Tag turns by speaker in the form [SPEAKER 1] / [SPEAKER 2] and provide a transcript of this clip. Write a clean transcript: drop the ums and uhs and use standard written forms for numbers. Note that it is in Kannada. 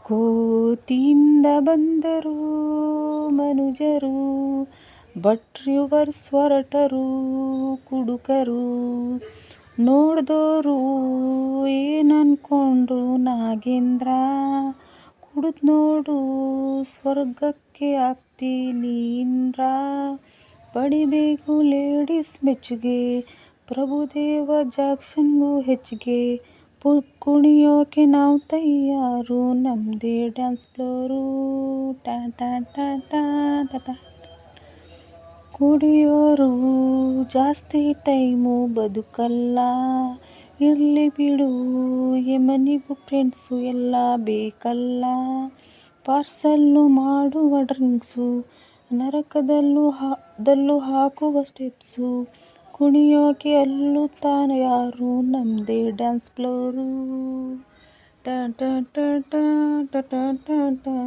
[SPEAKER 1] ಕೋತಿಯಿಂದ ಬಂದರು ಮನುಜರು, ಭಟ್ರಿವರ್ಸ್ ಹೊರಟರು ಕುಡುಕರು. ನೋಡ್ದೋರು ಏನನ್ಕೊಂಡ್ರು ನಾಗೇಂದ್ರ, ಕುಡ್ದ್ ನೋಡು ಸ್ವರ್ಗಕ್ಕೆ ಆಗ್ತೀನಿ ಇಂದ್ರ. ಪಡಿಬೇಕು ಲೇಡೀಸ್ ಮೆಚ್ಚುಗೆ, ಪ್ರಭುದೇವ ಜಾಕ್ಷನ್ಗೂ ಹೆಚ್ಚಿಗೆ. ಕುಣಿಯೋಕೆ ನಾವು ತಯಾರು, ನಮ್ದೇ ಡ್ಯಾನ್ಸ್ ಫ್ಲೋರು. ಟಾ ಟಾ ಟಾ ಟಾ ಟಾ ಟಾ. ಕುಡಿಯೋರು ಜಾಸ್ತಿ ಟೈಮು ಬದುಕಲ್ಲ, ಇರ್ಲಿ ಬಿಡು ಯಮನಿಗೂ ಫ್ರೆಂಡ್ಸು ಎಲ್ಲ ಬೇಕಲ್ಲ. ಪಾರ್ಸಲ್ಲು ಮಾಡುವ ಡ್ರಿಂಕ್ಸು, ನರಕದಲ್ಲೂ ಹಾಕುವ ಸ್ಟೆಪ್ಸು. ಕುಣಿಯೋಕೆ ಅಲ್ಲೂ ತಯಾರು, ನಮ್ದೇ ಡ್ಯಾನ್ಸ್ ಫ್ಲೋರು. ಟಾ ಟಾ ಟಾ ಟಾ ಟಾ ಟಾ ಟಾ.